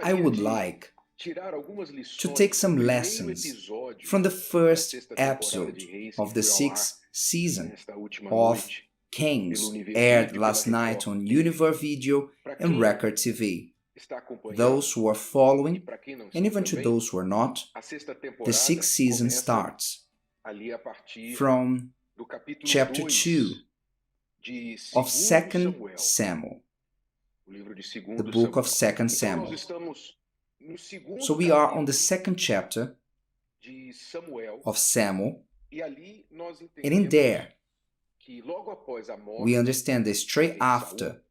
I would like to take some lessons from the first episode of the sixth season of Kings, aired last night on UNIVER Video and Record TV. Those who are following, and even to those who are not, the sixth season starts from chapter 2 of 2 Samuel, the book of 2 Samuel. So we are on the second chapter of Samuel, and in there we understand that straight after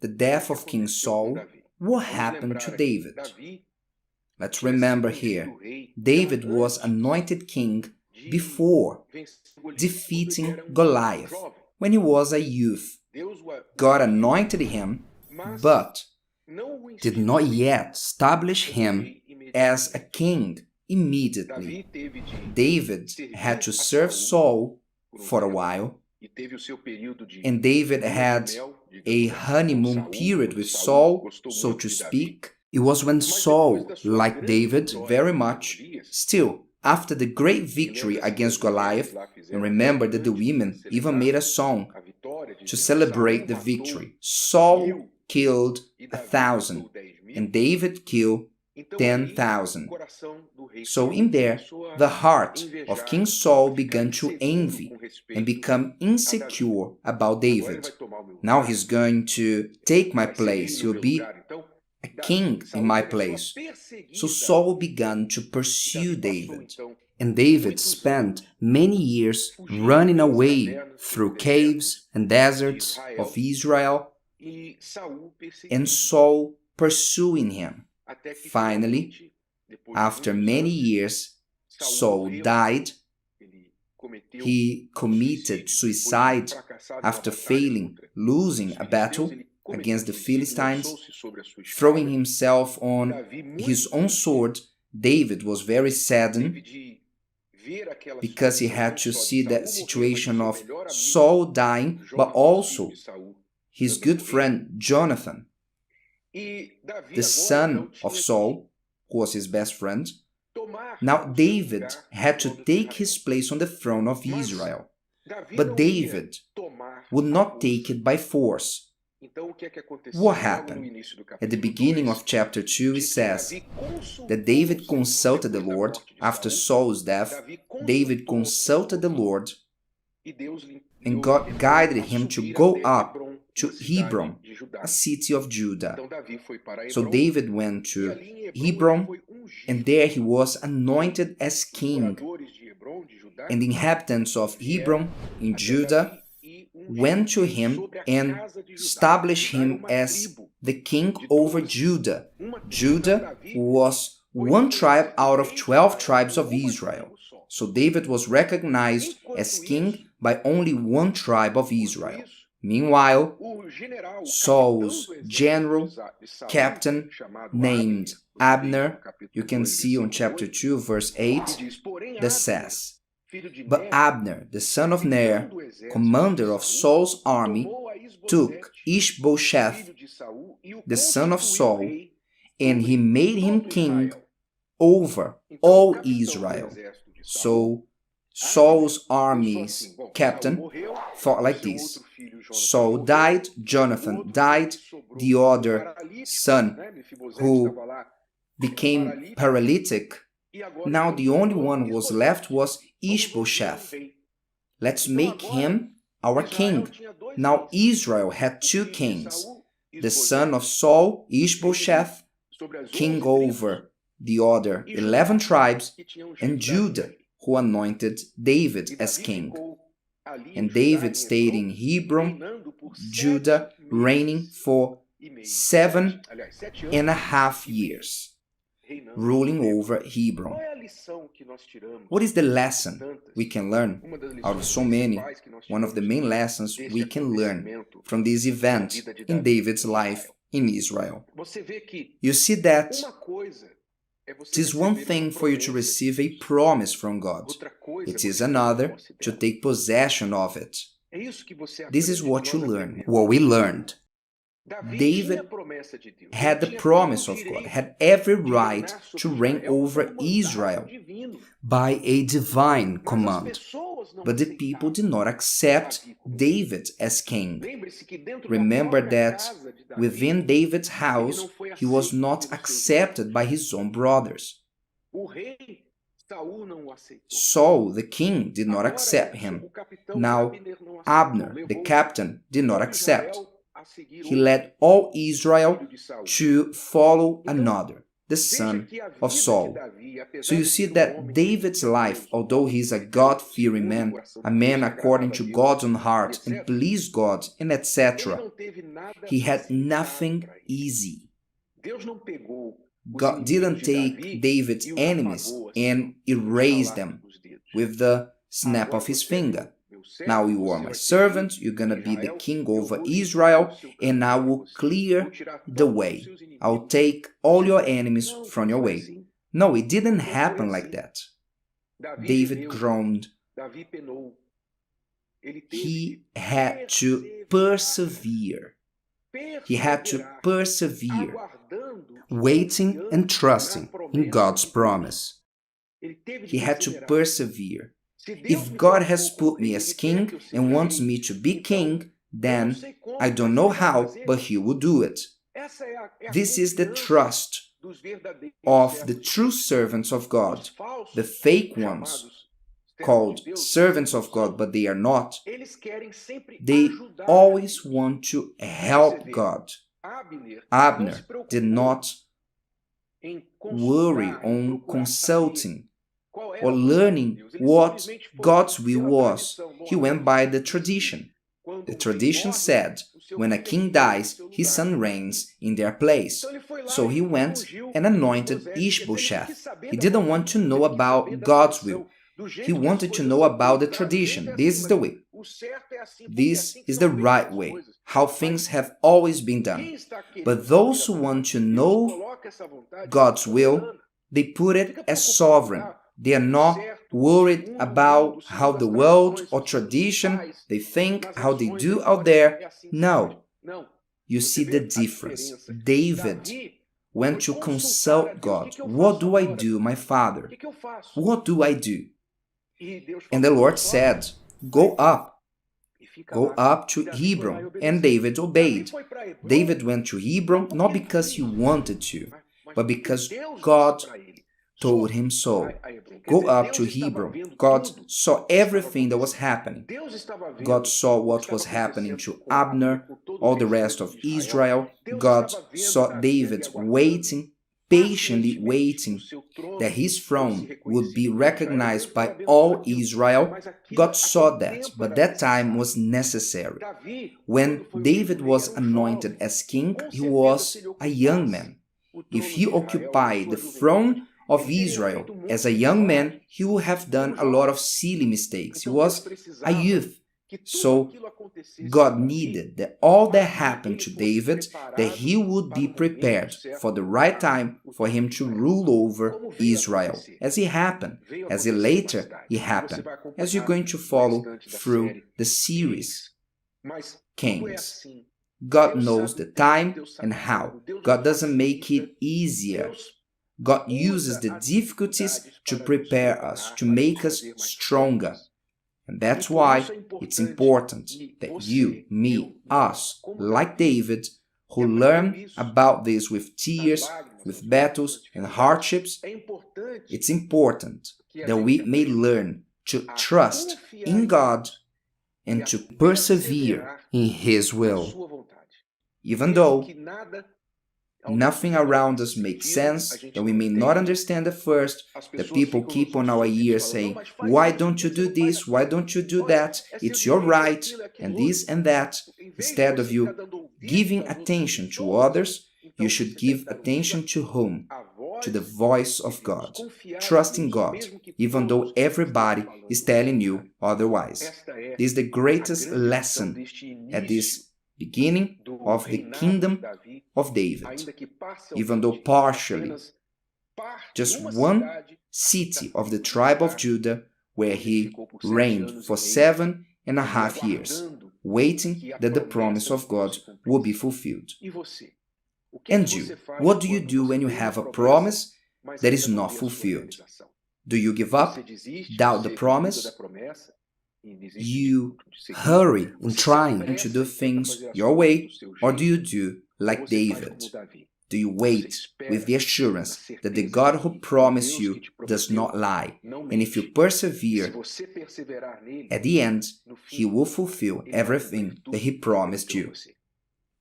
the death of King Saul, what happened to David. Let's remember here, David was anointed king before defeating Goliath when he was a youth. God anointed him, but did not yet establish him as a king immediately. David had to serve Saul for a while, and David had a honeymoon period with Saul, so to speak. It was when Saul liked David very much. Still, after the great victory against Goliath, and remember that the women even made a song to celebrate the victory, Saul killed 1,000 and David killed 10,000. So in there, the heart of King Saul began to envy and become insecure about David. Now he's going to take my place, he'll be a king in my place. So Saul began to pursue David. And David spent many years running away through caves and deserts of Israel, and Saul pursuing him. Finally, after many years, Saul died. He committed suicide after losing a battle against the Philistines, throwing himself on his own sword. David was very saddened because he had to see that situation of Saul dying, but also his good friend Jonathan, the son of Saul, who was his best friend. Now David had to take his place on the throne of Israel, but David would not take it by force. What happened? At the beginning of chapter 2 it says that David consulted the Lord. After Saul's death, David consulted the Lord, and God guided him to go up to Hebron, a city of Judah. So David went to Hebron, and there he was anointed as king. And the inhabitants of Hebron in Judah went to him and established him as the king over Judah. Judah was one tribe out of 12 tribes of Israel. So David was recognized as king by only one tribe of Israel. Meanwhile, Saul's general, captain, named Abner, you can see on chapter 2, verse 8, that says, "But Abner, the son of Ner, commander of Saul's army, took Ishbosheth, the son of Saul, and he made him king over all Israel." So Saul's army's captain thought like this: Saul died, Jonathan died, the other son who became paralytic. Now the only one who was left was Ishbosheth. Let's make him our king. Now Israel had two kings, the son of Saul, Ishbosheth, king over the other 11 tribes, and Judah, who anointed David as king. And David stayed in Hebron, Judah, reigning for 7.5 years, ruling over Hebron. What is the lesson we can learn out of so many? One of the main lessons we can learn from this event in David's life in Israel. You see that it is one thing for you to receive a promise from God. It is another to take possession of it. This is what you learn, what we learned. David had the promise of God, had every right to reign over Israel by a divine command. But the people did not accept David as king. Remember that within David's house, he was not accepted by his own brothers. Saul, the king, did not accept him. Now, Abner, the captain, did not accept. He led all Israel to follow another, the son of Saul. So you see that David's life, although he is a God-fearing man, a man according to God's own heart and please God and etc., he had nothing easy. God didn't take David's enemies and erase them with the snap of his finger. Now you are my servant, you're going to be the king over Israel, and I will clear the way. I'll take all your enemies from your way. No, it didn't happen like that. David groaned. He had to persevere. He had to persevere, waiting and trusting in God's promise. He had to persevere. If God has put me as king and wants me to be king, then I don't know how, but he will do it. This is the trust of the true servants of God. The fake ones, called servants of God, but they are not. They always want to help God. Abner did not worry on consulting or learning what God's will was. He went by the tradition. The tradition said, when a king dies, his son reigns in their place. So he went and anointed Ishbosheth. He didn't want to know about God's will. He wanted to know about the tradition. This is the way. This is the right way, how things have always been done. But those who want to know God's will, they put it as sovereign. They are not worried about how the world or tradition, they think, how they do out there. No. You see the difference. David went to consult God. What do I do, my father? What do I do? And the Lord said, go up to Hebron. And David obeyed. David went to Hebron not because he wanted to, but because God told him so. Go up to Hebron. God saw everything that was happening. God saw what was happening to Abner, all the rest of Israel. God saw David waiting, patiently waiting, that his throne would be recognized by all Israel. God saw that, but that time was necessary. When David was anointed as king, he was a young man. If he occupied the throne of Israel as a young man, he would have done a lot of silly mistakes. He was a youth. So God needed that all that happened to David, that he would be prepared for the right time for him to rule over Israel. As it happened, as it later it happened, as you're going to follow through the series, Kings. God knows the time and how. God doesn't make it easier. God uses the difficulties to prepare us, to make us stronger. And that's why it's important that you, me, us, like David, who learn about this with tears, with battles and hardships, it's important that we may learn to trust in God and to persevere in His will. Even though nothing around us makes sense, that we may not understand at first, that people keep on our ears saying, why don't you do this, why don't you do that, it's your right, and this and that. Instead of you giving attention to others, you should give attention to whom? To the voice of God. Trust in God, even though everybody is telling you otherwise. This is the greatest lesson at this beginning of the kingdom of David, even though partially, just one city of the tribe of Judah where he reigned for 7.5 years. waiting that the promise of God will be fulfilled. And you, what do you do when you have a promise that is not fulfilled? Do you give up, doubt the promise? You hurry in trying to do things your way, or do you do like David? Do you wait with the assurance that the God who promised you does not lie, and if you persevere, at the end, He will fulfill everything that He promised you?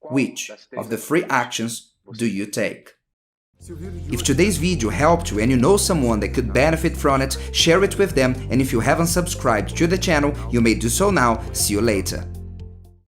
Which of the three actions do you take? If today's video helped you and you know someone that could benefit from it, share it with them, and if you haven't subscribed to the channel, you may do so now. See you later.